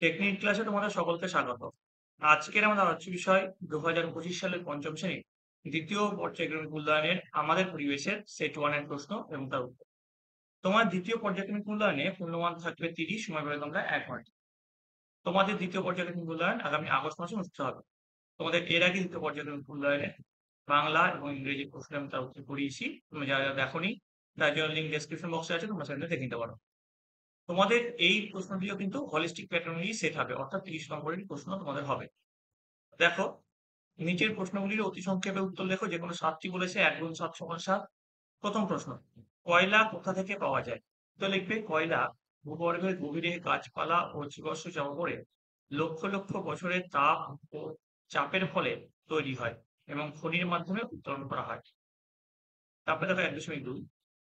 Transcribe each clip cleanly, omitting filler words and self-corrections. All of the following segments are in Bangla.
টেকনিক ক্লাসে তোমাদের সকলকে স্বাগত। আজকের আমাদের আলোচ্য বিষয় 2025 সালের পঞ্চম শ্রেণীর দ্বিতীয় পর্যায়ক্রমিক মূল্যায়নের আমাদের পরিবেশের সেট ওয়ান এর প্রশ্ন এবং তার উত্তর। তোমার দ্বিতীয় পর্যায়ক্রমিক মূল্যায়নে পূর্ণমান থাকবে 30, সময় পাবে তোমরা 1 ঘন্টা। তোমাদের দ্বিতীয় পর্যায়ক্রমিক মূল্যায়ন আগামী আগস্ট মাসে অনুষ্ঠিত হবে। তোমাদের এর আগে দ্বিতীয় পর্যায়ক্রমিক মূল্যায়নে বাংলা এবং ইংরেজি প্রশ্ন এবং তার উত্তর করিয়েছি। তুমি যারা যারা দেখোনি তার জন্য লিঙ্ক ডেসক্রিপশন বক্সে আছে, তোমরা সেখানে দেখে নিতে পারো। তোমাদের এই প্রশ্নটিও কিন্তু হলিস্টিক প্যাটার্ন অনুযায়ী সেট হবে, অর্থাৎ 30 নম্বরের প্রশ্ন তোমাদের হবে। দেখো, নিচের প্রশ্নগুলির অতি সংক্ষেপে উত্তর লেখো। যে কোনো 7টি বলেছে। 1 গুণ 7 সমান 7। প্রথম প্রশ্ন, কয়লা কোথা থেকে পাওয়া যায়? তো লিখবে, কয়লা ভূগর্ভের গভীরে গাছপালা ও জীবাশ্ম জমা পড়ে লক্ষ লক্ষ বছরের তাপ ও চাপের ফলে তৈরি হয় এবং খনির মাধ্যমে উত্তোলন করা হয়। তারপরে দেখো 1.2,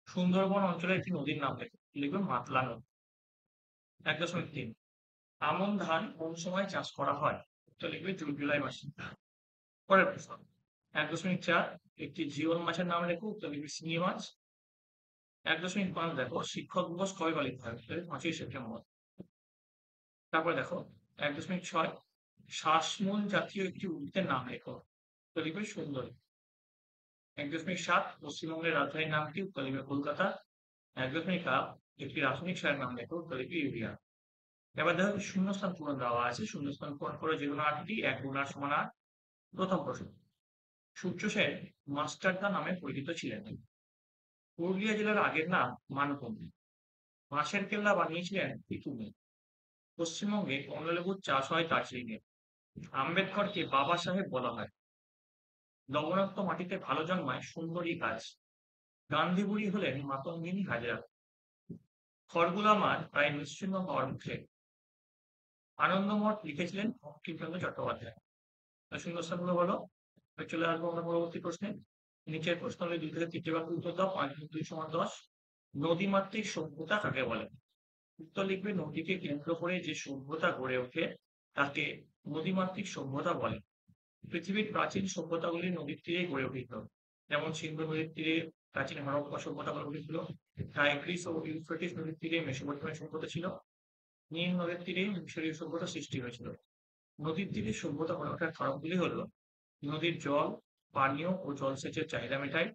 সুন্দরবন অঞ্চলে একটি নদীর নাম লেখো। লিখবে মাতলা নদী। 1.3, আমন ধান কোন সময় চাষ করা হয়? তো লিখবে জুন জুলাই মাসে। পরের প্রশ্ন, 1.4, একটি জিওল মাছের নাম লেখো। উত্তর লিখবে শিঙি মাছ। 1.5 দেখো, শিক্ষক দিবস কবে পালিত হয়? 5ই সেপ্টেম্বর। তারপরে দেখো 1.6, শ্বাসমূল জাতীয় একটি উদ্ভিদের নাম লেখো। উত্তর লিখবে সুন্দরী। 1.7, পশ্চিমবঙ্গের রাজধানীর নাম কি? উত্তর লিখবে কলকাতা। 1.8, একটি রাসায়নিক সারের নাম লেখো। উত্তর লিখবে ইউরিয়া। এবার দেখো শূন্যস্থান পূরণ দেওয়া আছে, শূন্যস্থান পূরণ করে যে কোনো 8টি, 1 গুণ 8 সমান 8। প্রথম প্রশ্ন, সূর্য সেন মাস্টারদা নামে পরিচিত ছিলেন। পুরুলিয়া জেলার আগের নাম মানভূমি। বাঁশের কেল্লা বানিয়েছিলেন পিটুনি। পশ্চিমবঙ্গে কমলালেবুর চাষ হয় দার্জিলিংয়ে। আম্বেদকরকে বাবা সাহেব বলা হয়। লবণাক্ত মাটিতে ভালো জন্মায় সুন্দরী গাছ। গান্ধী বুড়ি হলেন মাতঙ্গিনী হাজরা। খড়গুলামার প্রায় নিশ্চিহ্ন হওয়ার মুখে আনন্দমঠ লিখেছিলেন বঙ্কিমচন্দ্র চট্টোপাধ্যায়। শূন্যস্থানগুলো হলো। চলে আসবো আমরা পরবর্তী প্রশ্নে। নিচের প্রশ্ন হলে 2 থেকে 3টে বাক্য উত্তর দাও। 5 গুণ 2 সমান 10। নদীমাতৃক সভ্যতা কাকে বলে? উত্তর লিখবে, নদীকে কেন্দ্র করে যে সভ্যতা গড়ে ওঠে তাকে নদীমাতৃক সভ্যতা বলে। পৃথিবীর প্রাচীন সভ্যতাগুলি নদীর তীরে গড়ে উঠেছিল। যেমন সিন্ধু নদীর তীরে প্রাচীন হরপ্পা সভ্যতা গড়ে উঠেছিল। টাইগ্রিস ও ইউফ্রেটিস নদীর তীরে মেসোপটেমিয়া সভ্যতা ছিল। নীল নদের তীরে মিশরীয় সভ্যতা সৃষ্টি হয়েছিল। নদীর তীরে সভ্যতা গড়ে ওঠার কারণগুলি হলো, নদীর জল পানীয় ও জলসেচের চাহিদা মেটায়।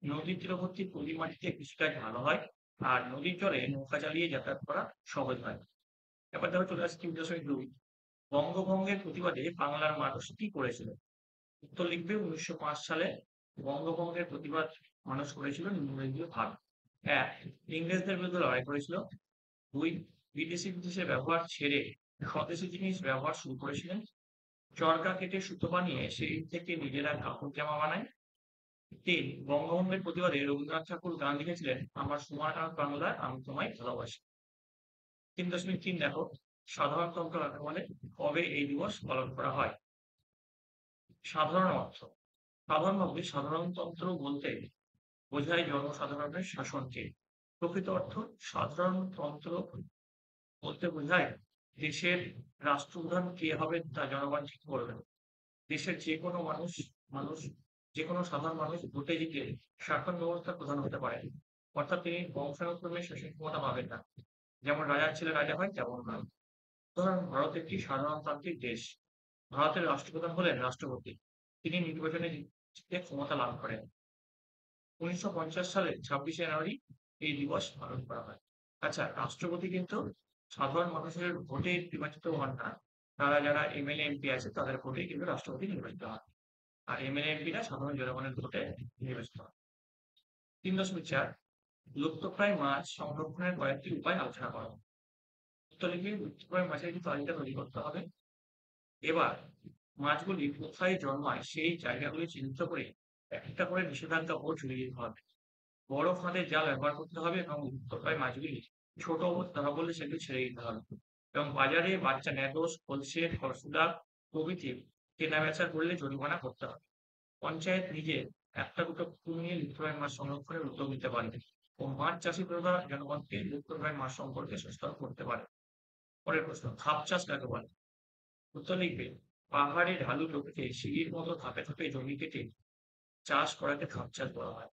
নদীর তীরবর্তী পলি মাটিতে কৃষিকাজ ভালো হয়। আর নদীর জলে নৌকা চালিয়ে যাতায়াত করা সহজ হয়। এবার দেখো চলে আসছে 3.2, বঙ্গভঙ্গের প্রতিবাদে বাংলার মানুষ কি করেছিল? উত্তর লিখবে, 1905 সালে বঙ্গভঙ্গের প্রতিবাদ মানুষ করেছিল নিম্নলিখিত ভাবে। 1, ইংরেজদের বিরুদ্ধে লড়াই করেছিল। 2, বিদেশি জিনিসের ব্যবহার ছেড়ে স্বদেশি জিনিস ব্যবহার শুরু করেছিলেন। চরকা কেটে সুতো বানিয়ে সেই থেকে নিজেরা কাপড় জামা বানায়। 3, বঙ্গভঙ্গের প্রতিবাদে রবীন্দ্রনাথ ঠাকুর গান লিখেছিলেন, আমার সোনার বাংলা আমি তোমায় ভালোবাসি। 3.3 দেখো, সাধারণতন্ত্র কাকে বলে? কবে এই দিবস পালন করা হয়? সাধারণ অর্থ, সাধারণভাবে সাধারণতন্ত্র বলতে বোঝায় জনসাধারণের শাসনকে। প্রকৃত অর্থ, সাধারণতন্ত্র বলতে বোঝায় দেশের রাষ্ট্রপ্রধান কে হবে তা জনগণ ঠিক করবে। দেশের যে কোনো মানুষ যে কোনো সাধারণ মানুষ ভোটে জিতে শাসন ব্যবস্থার প্রধান হতে পারে। অর্থাৎ তিনি বংশানুক্রমে শাসন ক্ষমতা পাবেন না। যেমন রাজার ছেলে রাজা হয় তেমন নয়। ধরুন, ভারত একটি সাধারণতান্ত্রিক দেশ। ভারতের রাষ্ট্রপ্রধান হলেন রাষ্ট্রপতি। তিনি নির্বাচনে জিতে ক্ষমতা লাভ করেন। 1950 সালের 26 জানুয়ারি এই দিবস পালন করা হয়। আচ্ছা, রাষ্ট্রপতি কিন্তু সাধারণ মানুষের ভোটে নির্বাচিত হন না। তারা যারা এমএলএ এমপি আছে তাদের ভোটে কিন্তু রাষ্ট্রপতি নির্বাচিত হয়। আর এমএলএ এমপিরা সাধারণ জনগণের ভোটে নির্বাচিত হয়। 3.4, লুপ্তপ্রায় মাছ সংরক্ষণের কয়েকটি উপায় আলোচনা করো। উত্তর লিখে, লুপ্তপ্রায় মাছের একটি তালিকা তৈরি করতে হবে। এবার মাছগুলি কোথায় জন্মায় সেই জায়গাগুলি চিহ্নিত করে একটা করে নিষেধাজ্ঞা বোর্ড ঝুলিয়ে দিতে হবে। বড় ফাঁদের জাল ব্যবহার করতে হবে এবং লুপ্তপ্রায় মাছগুলি ছোট অবস্থা ধরা পড়লে সেগুলি ছেড়ে দিতে হবে। এবং বাজারে বাচ্চা ন্যাটোস, খলসে, খরসুদা প্রভৃতি কেনা বেচা করলে জরিমানা করতে হবে। পঞ্চায়েত নিজে একটা দুটো পুকুর নিয়ে লুপ্তপ্রায় মাছ সংরক্ষণের উদ্যোগ নিতে পারে ও মাছ চাষি প্রধান জনগণকে লুপ্তপ্রায় মাছ সম্পর্কে সচেতন করতে পারে। পরের প্রশ্ন, ধাপ চাষ কাকে বলে? উত্তর লিখবে, পাহাড়ে ঢালু জমিতে সিঁড়ির মতো ধাপে ধাপে জমি কেটে চাষ করাকে ধাপ চাষ বলা হয়।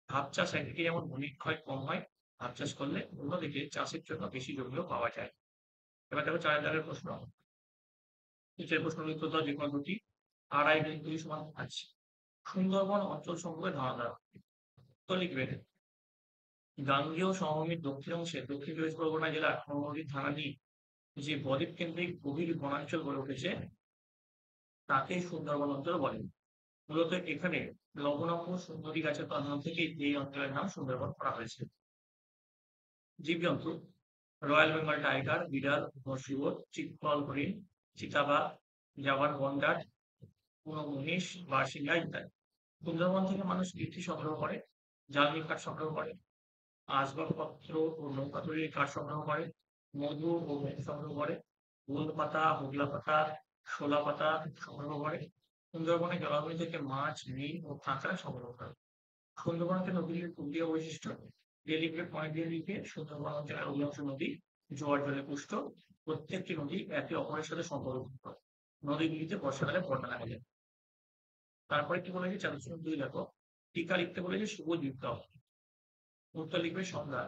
ধাপ চাষ একদিকে যেমন ভূমি ক্ষয় কম হয় ধাপ চাষ করলে, অন্যদিকে চাষের জন্য বেশি জমিও পাওয়া যায়। এবার দেখো 4 দাগের প্রশ্ন। নিচের প্রশ্নের উত্তর দাও যেকোনো দুটি। 2.5 গুণ 2 সমান 5। সুন্দরবন অঞ্চল সম্পর্কে ধারণা দাও। উত্তর লিখবে গাঙ্গেয় সমভূমির দক্ষিণ অংশে দক্ষিণ চব্বিশ পরগনা জেলার নরহরি থানাধীন যে বদ্বীপ কেন্দ্রিক গভীর বনাঞ্চল গড়ে উঠেছে তাকে সুন্দরবন অঞ্চল বলে। মূলত এখানে লবণাক্ষ সুন্দরী গাছের প্রাধান্য থেকে এই অঞ্চলের নাম সুন্দরবন করা হয়েছে। জীবজন্তু রয়্যাল বেঙ্গল টাইগার, বিড়াল, শুয়োর, চিতল হরিণ, চিতাবাঘ, জাভান গন্ডার, কোনো মহিষ, বার্ষিকা ইত্যাদি। সুন্দরবন থেকে মানুষ কৃষি সংগ্রহ করে, জ্বালানি কাঠ সংগ্রহ করে, আসবাবপত্র ও নৌকা তৈরির কাঠ সংগ্রহ করে, মধু ও মোম সংগ্রহ করে, গোল পাতা, হোগলা পাতা, শোলা পাতা সংগ্রহ করে। সুন্দরবনের জলাভূমি থেকে মাছ, মিল ও কাঁকড়া সংগ্রহ করে। সুন্দরবনকে নদীর পূর্বীয় বৈশিষ্ট্য রেলিফে পয়েন্ট দিয়ে লিখে সুন্দরবন অঞ্চলের অধিকাংশ নদী জোয়ার জলে পুষ্ট। প্রত্যেকটি নদী একে অপরের সাথে সম্পর্কযুক্ত। নদীগুলিতে বর্ষাকালে বন্যা দেখা যায়। তারপরে কি বলেছে 4.2 দেখো, টিকা লিখতে বলেছে সবুজ বিপ্লব। উত্তর লিখবে সংজ্ঞা।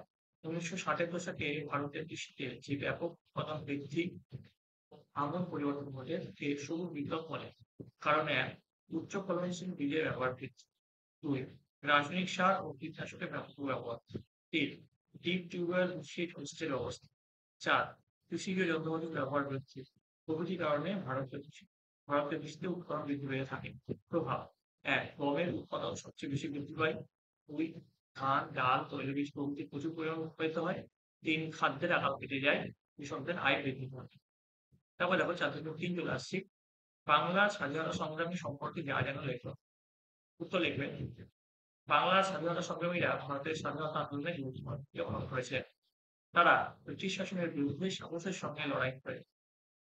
1960-এর দশকে ভারতের কৃষিতে যে ব্যাপক উৎপাদন বৃদ্ধি আমূল পরিবর্তন ঘটে তাকে সবুজ বিপ্লব বলে। কারণ 1, উচ্চ ফলনশীল বীজের ব্যবহার বৃদ্ধি। 2, রাসায়নিক সার ও কীটনাশকের ব্যাপক ব্যবহার। 3, ডিপ টিউবওয়েল সেচের ব্যবস্থা। 4, কৃষিজ যন্ত্রপাতির ব্যবহার বৃদ্ধি প্রভৃতি কারণে ভারতের কৃষিতে উৎপাদন বৃদ্ধি পেয়ে থাকে। প্রভাব: 1, গমের উৎপাদন সবচেয়ে বেশি বৃদ্ধি পায়। 2, ধান, ডাল, তৈলবীজ প্রভৃতি প্রচুর পরিমাণে উৎপাদিত হয়। 3, খাদ্যের আকাল কেটে যায়, কৃষকদের আয় বৃদ্ধি পায়। তারপর দেখো 4.3 চলে আসছি। বাংলার স্বাধীনতা সংগ্রামী সম্পর্কে যা জানো লেখো। উত্তর লিখবে বাংলার স্বাধীনতা সংগ্রামীরা ভারতের স্বাধীনতা আন্দোলনে যোগদান করেছিলেন। তারা ব্রিটিশ শাসনের বিরুদ্ধে সাহসের সঙ্গে লড়াই করে।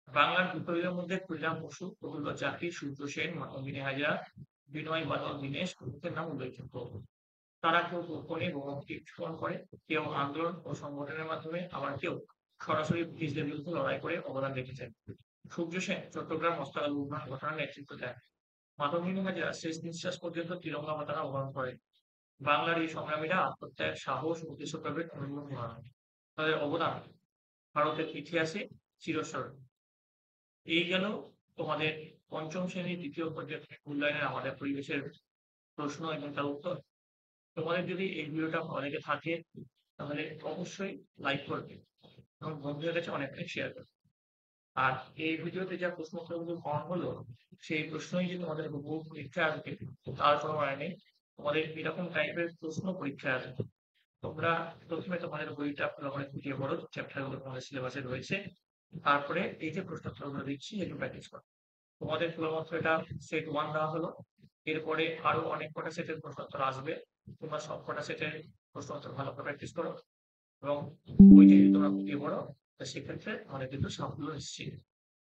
বাংলার বিপ্লবীদের মধ্যে ক্ষুদিরাম বসু, প্রফুল্ল চাকি, সূর্য সেন, মাতঙ্গিনী হাজরা, বিনয় বাদল দীনেশ প্রমুখের নাম উল্লেখযোগ্য। তারা কেউ গোপনে মৃত্যুবরণ করে, কেউ আন্দোলন ও সংগঠনের মাধ্যমে, আবার কেউ সরাসরি ব্রিটিশদের বিরুদ্ধে লড়াই করে অবদান রেখেছেন। সূর্য সেন চট্টগ্রাম মস্তাগাল উন্নয়ন ঘটনার নেতৃত্ব দেন। মাতঙ্গিনী হাজরা শেষ নিঃশ্বাস পর্যন্ত তিরঙ্গা পতাকা বহন করেন। বাংলার এই সংগ্রামীরা আত্মত্যাগ, সাহস ও দেশপ্রেমের অনুরূপ হন। তাদের অবদান ভারতের ইতিহাসে চিরস্মরণীয়। এই গেল তোমাদের পঞ্চম শ্রেণীর দ্বিতীয় পর্যায়ের মূল্যায়নের আমাদের পরিবেশের প্রশ্ন এবং তার উত্তর। তোমাদের যদি এই ভিডিওটা ভালো লেগে থাকে তাহলে অবশ্যই লাইক করবে এবং বন্ধুদের কাছে অনেক শেয়ার করবে। আর এই ভিডিওতে যা প্রশ্নোত্তরগুলো করানো হলো সেই প্রশ্নই যে তোমাদের হুবহু পরীক্ষায় আসবে তার কোনো মানে নেই। তোমাদের এরকম টাইপের প্রশ্ন পরীক্ষায় আসবে। তোমরা প্রথমে তোমাদের বইটা ভালো করে খুঁটিয়ে পড়ো, চ্যাপ্টারগুলো তোমাদের সিলেবাসে রয়েছে। তারপরে এই যে প্রশ্নোত্তরগুলো দিচ্ছি একটু প্র্যাকটিস করো। তোমাদের কেবলমাত্র এটা সেট 1 দেওয়া হলো। এরপরে আরো অনেক কটা সেটের প্রশ্নোত্তর আসবে। তোমরা সব কটা সেটের প্রশ্নোত্তর ভালো করে প্র্যাকটিস করো এবং বইটি যদি তোমরা খুঁটিয়ে পড়ো সেক্ষেত্রে আমাদের কিন্তু সাফল্য নিশ্চিত।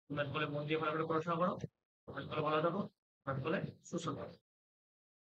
তোমরা বলে মন দিয়ে ভালো করে পড়াশোনা করো, ভালো থাকো, ভালো সুস্থ থাকো।